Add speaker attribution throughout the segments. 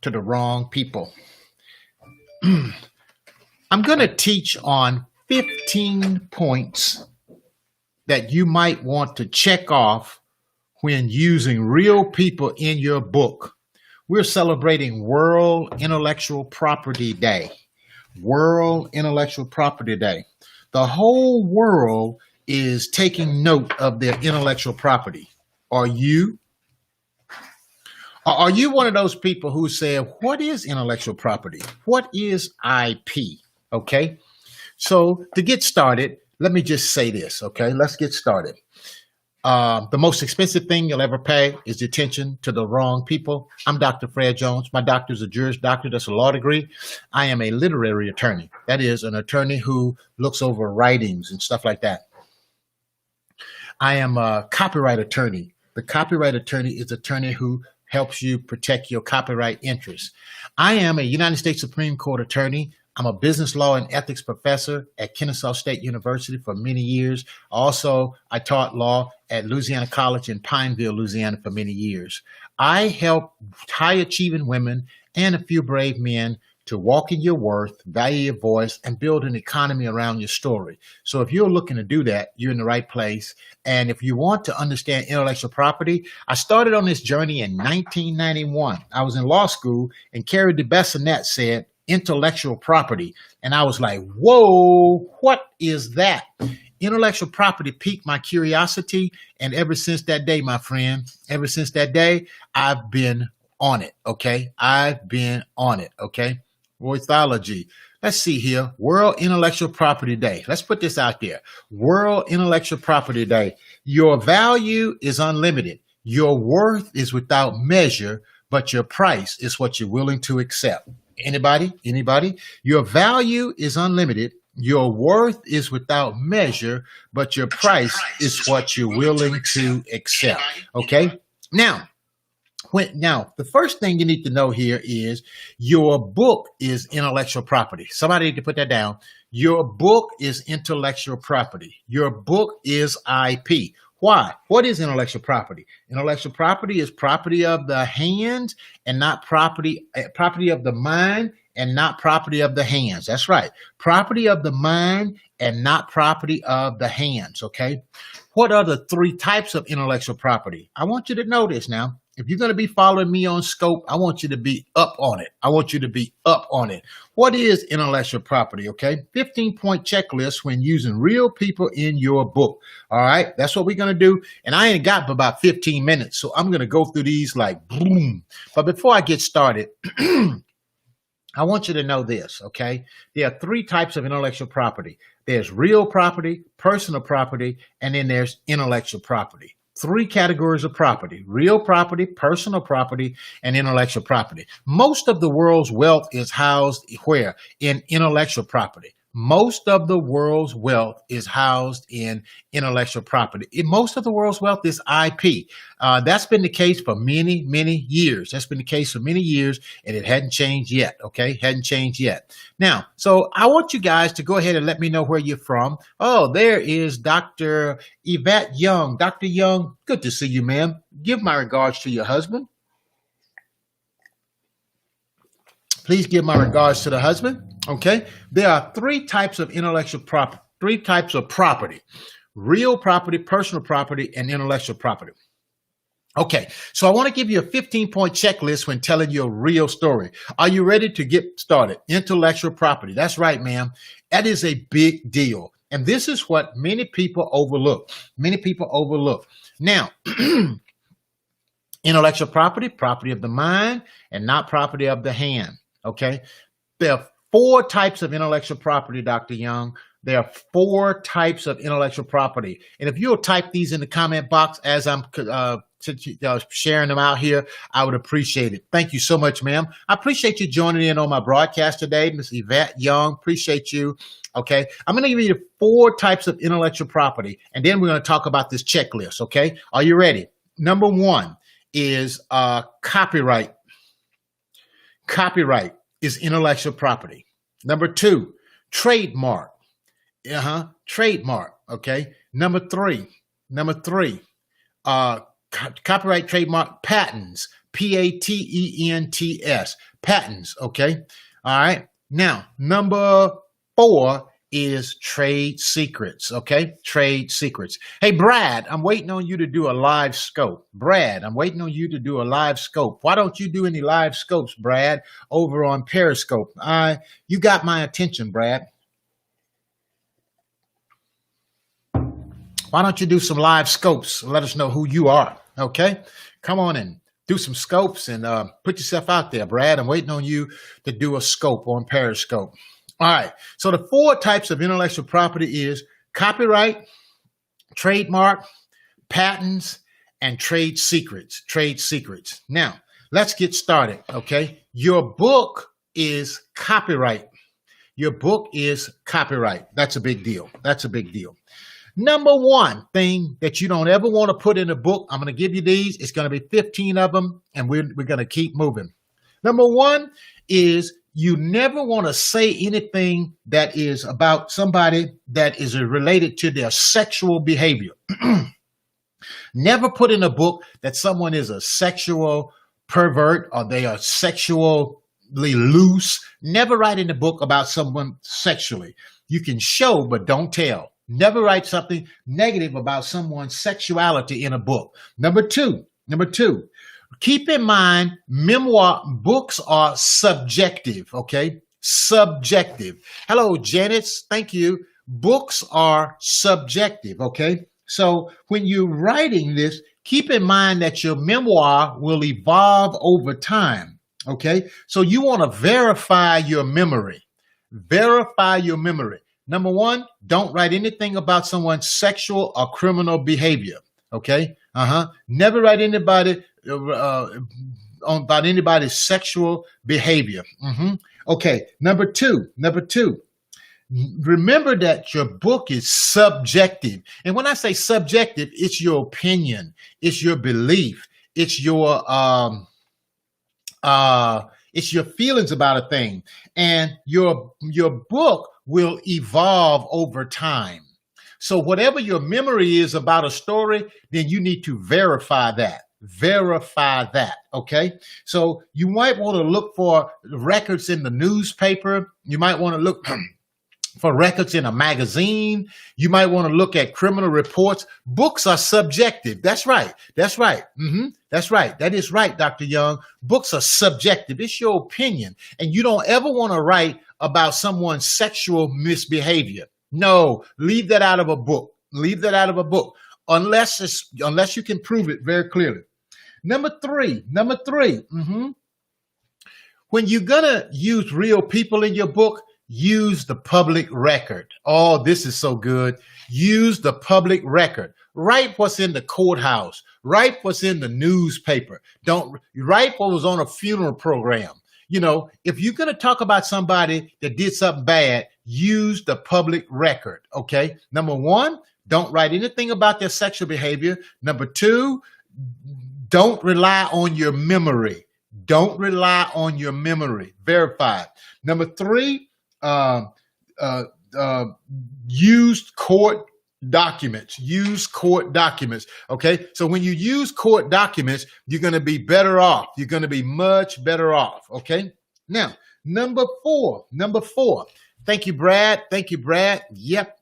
Speaker 1: to the wrong people. I'm going to teach on 15 points that you might want to check off when using real people in your book. We're celebrating World Intellectual Property Day. World Intellectual Property Day. The whole world is taking note of their intellectual property. Are you? Are you one of those people who say, what is intellectual property? What is IP? Okay. So to get started, let me just say this. Okay. Let's get started. The most expensive thing you'll ever pay is attention to the wrong people. I'm Dr. Fred Jones. My doctor is a Juris Doctor. That's a law degree. I am a literary attorney. That is an attorney who looks over writings and stuff like that. I am a copyright attorney. The copyright attorney is an attorney who helps you protect your copyright interests. I am a United States Supreme Court attorney. I'm a business law and ethics professor at Kennesaw State University for many years. Also, I taught law at Louisiana College in Pineville, Louisiana for many years. I help high-achieving women and a few brave men to walk in your worth, value your voice, and build an economy around your story. So if you're looking to do that, you're in the right place. And if you want to understand intellectual property, I started on this journey in 1991. I was in law school, and Carrie de Bessonet said, intellectual property. And I was like, whoa, what is that? Intellectual property piqued my curiosity. And ever since that day, my friend, ever since that day, I've been on it. Okay. I've been on it. Okay. Voiceology. Let's see here. World Intellectual Property Day. Let's put this out there. World Intellectual Property Day. Your value is unlimited. Your worth is without measure, but your price is what you're willing to accept. Anybody? Your value is unlimited. Your worth is without measure, but your price is what you're willing to accept. Okay? Now, the first thing you need to know here is your book is intellectual property. Somebody need to put that down. Your book is intellectual property. Your book is IP. Why? What is intellectual property? Intellectual property is property of the hands and not property of the mind and not property of the hands. That's right. Property of the mind and not property of the hands. Okay. What are the three types of intellectual property? I want you to know this now. If you're going to be following me on Scope, I want you to be up on it. What is intellectual property? Okay. 15-point checklist when using real people in your book. All right. That's what we're going to do. And I ain't got but about 15 minutes. So I'm going to go through these like boom. But before I get started, I want you to know this. Okay. There are three types of intellectual property. There's real property, personal property, and then there's intellectual property. Three categories of property: real property, personal property, and intellectual property. Most of the world's wealth is housed where? In intellectual property. Most of the world's wealth is housed in intellectual property. Most of the world's wealth is IP. That's been the case for many, many years. And it hadn't changed yet. Okay, hadn't changed yet. Now, so I want you guys to go ahead and let me know where you're from. Oh, there is Dr. Yvette Young. Dr. Young, good to see you, ma'am. Give my regards to your husband. Please give my regards to the husband. Okay. There are three types of intellectual property, three types of property: real property, personal property, and intellectual property. Okay. So I want to give you a 15-point checklist when telling your real story. Are you ready to get started? Intellectual property. That's right, ma'am. That is a big deal. And this is what many people overlook. Now, intellectual property, property of the mind and not property of the hand. Okay. There are four types of intellectual property, Dr. Young. There are four types of intellectual property. And if you'll type these in the comment box as I'm sharing them out here, I would appreciate it. Thank you so much, ma'am. I appreciate you joining in on my broadcast today, Ms. Yvette Young. Appreciate you. Okay. I'm going to give you the four types of intellectual property, and then we're going to talk about this checklist. Okay. Are you ready? Number one is copyright. Copyright is intellectual property. Number two, trademark. Trademark. Okay. Number three, copyright, trademark, patents. Patents. Patents. Okay. All right. Now, number 4 is trade secrets. Okay. Trade secrets. Hey, Brad, I'm waiting on you to do a live scope. Brad, I'm waiting on you to do a live scope. Why don't you do any live scopes, Brad, over on Periscope? You got my attention, Brad. Why don't you do some live scopes and let us know who you are? Okay. Come on and do some scopes and put yourself out there, Brad. I'm waiting on you to do a scope on Periscope. All right. So the 4 types of intellectual property is copyright, trademark, patents, and trade secrets. Trade secrets. Now, let's get started. Okay. Your book is copyright. Your book is copyright. That's a big deal. That's a big deal. Number 1 thing that you don't ever want to put in a book, I'm going to give you these. It's going to be 15 of them, and we're going to keep moving. Number 1 is you never want to say anything that is about somebody that is related to their sexual behavior. Never put in a book that someone is a sexual pervert or they are sexually loose. Never write in a book about someone sexually. You can show, but don't tell. Never write something negative about someone's sexuality in a book. Number two, keep in mind, memoir books are subjective, okay? Subjective. Hello, Janice. Thank you. Books are subjective, okay? So when you're writing this, keep in mind that your memoir will evolve over time, okay? So you want to verify your memory. Verify your memory. Number 1, don't write anything about someone's sexual or criminal behavior. Okay. Never write anybody about anybody's sexual behavior. Okay. Number two. Remember that your book is subjective. And when I say subjective, it's your opinion, it's your belief, it's your feelings about a thing. And your book will evolve over time. So whatever your memory is about a story, then you need to verify that. Verify that, okay? So you might want to look for records in the newspaper. You might want to look for records in a magazine. You might want to look at criminal reports. Books are subjective. That's right. That's right. That's right. That is right, Dr. Young. Books are subjective. It's your opinion. And you don't ever want to write about someone's sexual misbehavior. No, leave that out of a book. Leave that out of a book. Unless you can prove it very clearly. Number three. When you're gonna use real people in your book, use the public record. Oh, this is so good. Use the public record. Write what's in the courthouse. Write what's in the newspaper. Don't write what was on a funeral program. You know, if you're going to talk about somebody that did something bad, use the public record. Okay. Number 1, don't write anything about their sexual behavior. Number 2, don't rely on your memory. Don't rely on your memory. Verify it. Number 3, use court documents. Use court documents. Okay. So when you use court documents, you're going to be better off. You're going to be much better off. Okay. Now, number four. Thank you, Brad. Yep.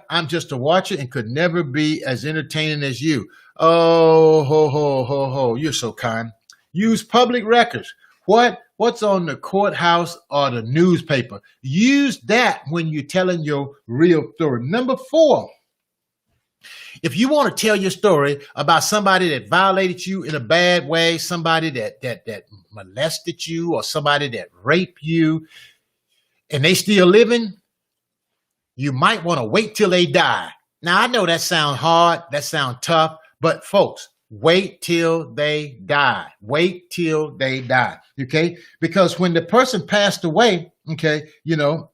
Speaker 1: I'm just a watcher and could never be as entertaining as you. Oh, ho. You're so kind. Use public records. What's on the courthouse or the newspaper? Use that when you're telling your real story. Number 4, if you want to tell your story about somebody that violated you in a bad way, somebody that molested you or somebody that raped you, and they still living, you might want to wait till they die. Now, I know that sounds hard, that sounds tough, but folks, wait till they die. Wait till they die. Okay. Because when the person passed away, okay,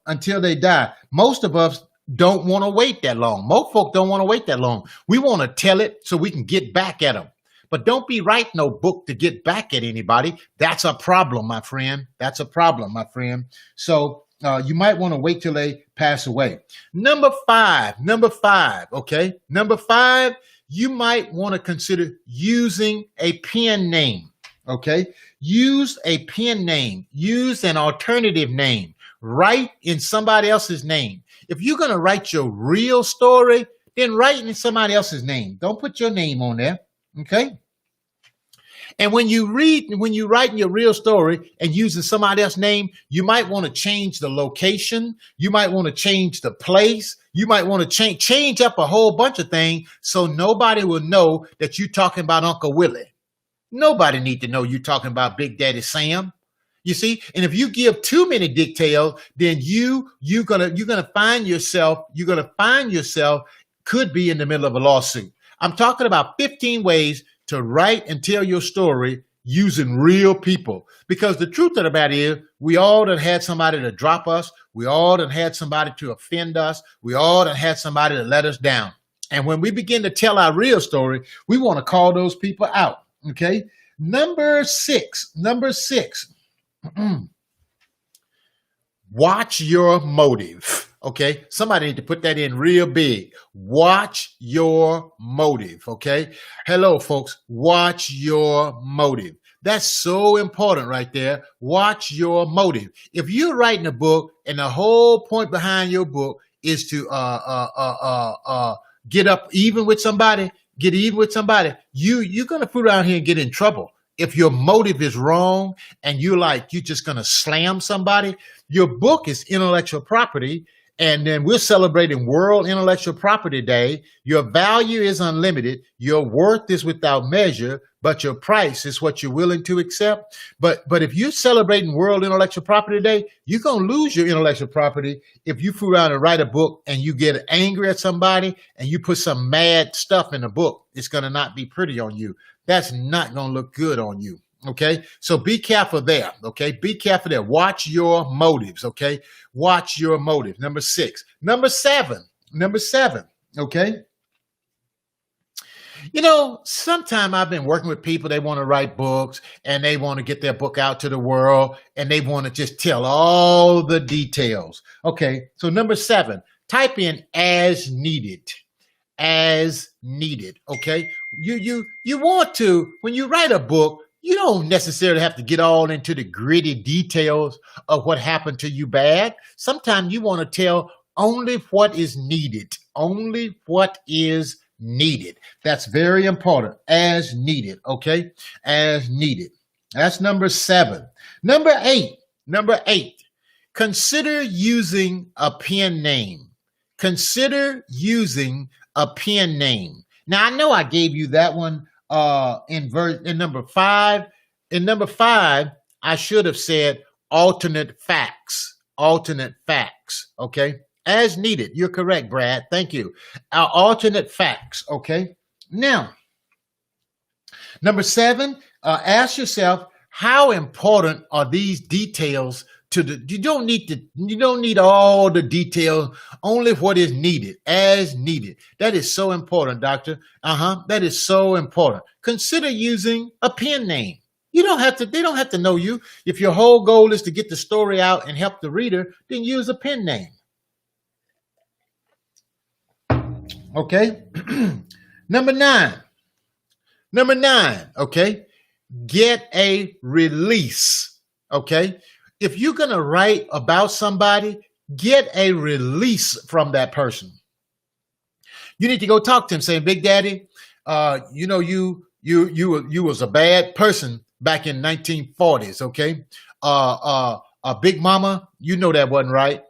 Speaker 1: until they die, most of us don't want to wait that long. Most folk don't want to wait that long. We want to tell it so we can get back at them. But don't be writing no book to get back at anybody. That's a problem, my friend. That's a problem, my friend. So you might want to wait till they pass away. Number five, okay? Number 5, you might want to consider using a pen name, Okay. Use a pen name. Use an alternative name. Write in somebody else's name. If you're going to write your real story, then write in somebody else's name. Don't put your name on there. Okay. And when you write in your real story and using somebody else's name, you might want to change the location. You might want to change the place. You might want to change up a whole bunch of things so nobody will know that you're talking about Uncle Willie. Nobody need to know you're talking about Big Daddy Sam. You see, and if you give too many details, then you're gonna find yourself could be in the middle of a lawsuit. I'm talking about 15 ways to write and tell your story using real people. Because the truth of the matter is, we all done had somebody to drop us. We all done had somebody to offend us. We all done had somebody to let us down. And when we begin to tell our real story, we want to call those people out. Okay. Number six. Watch your motive. Okay. Somebody need to put that in real big. Watch your motive. Okay. Hello, folks. Watch your motive. That's so important right there. Watch your motive. If you're writing a book and the whole point behind your book is to get even with somebody, you're gonna put around here and get in trouble. If your motive is wrong and you're just gonna slam somebody, your book is intellectual property. And then we're celebrating World Intellectual Property Day. Your value is unlimited. Your worth is without measure, but your price is what you're willing to accept. But if you're celebrating World Intellectual Property Day, you're going to lose your intellectual property if you fool around and write a book and you get angry at somebody and you put some mad stuff in the book. It's going to not be pretty on you. That's not going to look good on you. Okay, so be careful there. Okay, be careful there. Watch your motives. Okay, watch your motive. Number six. Number seven. Okay. You know, sometime I've been working with people, they want to write books and they want to get their book out to the world and they want to just tell all the details. Okay, so number seven, type in as needed. As needed. Okay, you want to, when you write a book, you don't necessarily have to get all into the gritty details of what happened to you bad. Sometimes you want to tell only what is needed. Only what is needed. That's very important. As needed. Okay? As needed. That's number seven. Number eight. Consider using a pen name. Consider using a pen name. Now, I know I gave you that one in number five. In number five, I should have said alternate facts. Alternate facts. Okay. As needed. You're correct, Brad. Thank you. Alternate facts. Okay. Now, number seven, ask yourself, how important are these details you don't need all the details, only what is needed, as needed. That is so important, doctor. That is so important. Consider using a pen name. They don't have to know you. If your whole goal is to get the story out and help the reader, then use a pen name. Okay. Number nine, okay. Get a release. Okay. If you're going to write about somebody, get a release from that person. You need to go talk to him saying, Big Daddy, you was a bad person back in 1940s. Okay. Big Mama, you know that wasn't right.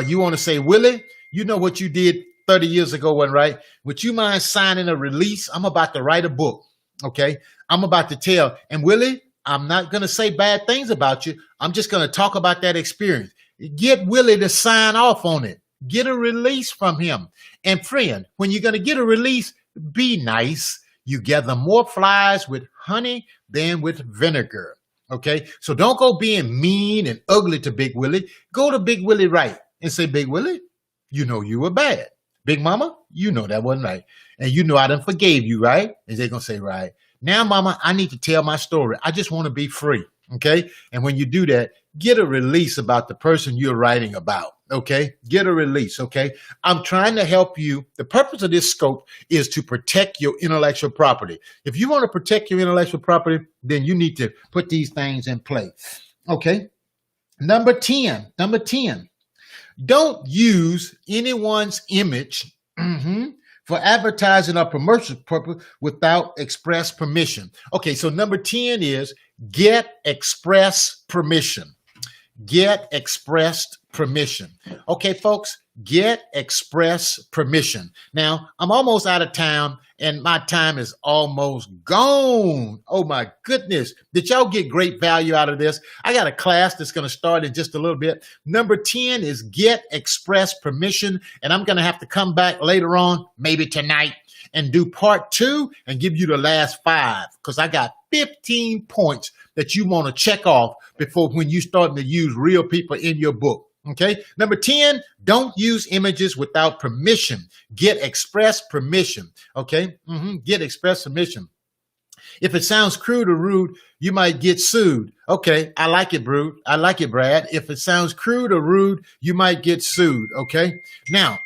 Speaker 1: You want to say, Willie, you know what you did 30 years ago wasn't right. Would you mind signing a release? I'm about to write a book. Okay. I'm about to tell. And Willie, I'm not going to say bad things about you. I'm just going to talk about that experience. Get Willie to sign off on it. Get a release from him. And friend, when you're going to get a release, be nice. You gather more flies with honey than with vinegar. Okay. So don't go being mean and ugly to Big Willie. Go to Big Willie right and say, Big Willie, you know you were bad. Big Mama, you know that wasn't right. And you know I done forgave you, right? And they're going to say, right. Now, Mama, I need to tell my story. I just want to be free. Okay. And when you do that, get a release about the person you're writing about. okay? Get a release, okay? I'm trying to help you. The purpose of this scope is to protect your intellectual property. If you want to protect your intellectual property, then you need to put these things in play, okay? Number 10, don't use anyone's image for advertising or promotion purpose without express permission. Okay, so number 10 is get express permission. Get expressed permission. Okay, folks, get express permission. Now, I'm almost out of town and my time is almost gone. Oh my goodness. Did y'all get great value out of this? I got a class that's going to start in just a little bit. Number 10 is get express permission. And I'm going to have to come back later on, maybe tonight, and do part 2 and give you the last 5 because I got 15 points that you want to check off before when you start to use real people in your book. Okay. Number 10, don't use images without permission. Get express permission. Okay. Get express permission. If it sounds crude or rude, you might get sued. Okay, I like it, Brad. If it sounds crude or rude, you might get sued. Okay. Now,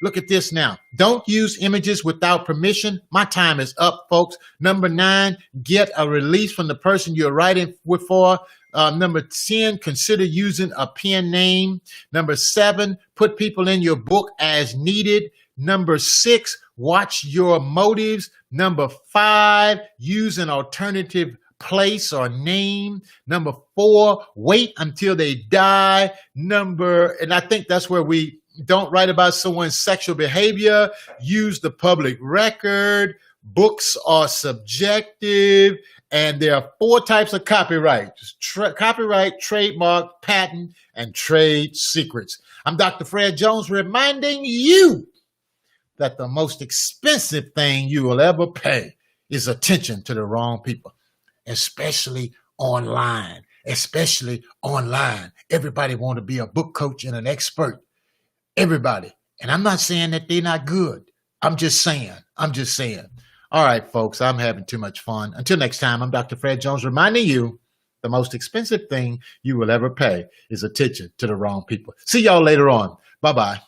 Speaker 1: look at this now. Don't use images without permission. My time is up, folks. Number 9, get a release from the person you're writing for. Number 10, consider using a pen name. Number 7, put people in your book as needed. Number 6, watch your motives. Number 5, use an alternative place or name. Number 4, wait until they die. And I think that's where we don't write about someone's sexual behavior. Use the public record. Books are subjective. And there are 4 types of copyright: copyright, trademark, patent, and trade secrets. I'm Dr. Fred Jones reminding you that the most expensive thing you will ever pay is attention to the wrong people, especially online. Everybody want to be a book coach and an expert. Everybody. And I'm not saying that they're not good. I'm just saying. All right, folks, I'm having too much fun. Until next time, I'm Dr. Fred Jones reminding you the most expensive thing you will ever pay is attention to the wrong people. See y'all later on. Bye-bye.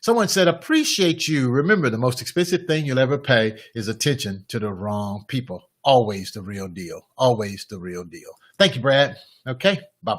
Speaker 1: Someone said, appreciate you. Remember, the most expensive thing you'll ever pay is attention to the wrong people. Always the real deal. Always the real deal. Thank you, Brad. Okay, bye-bye.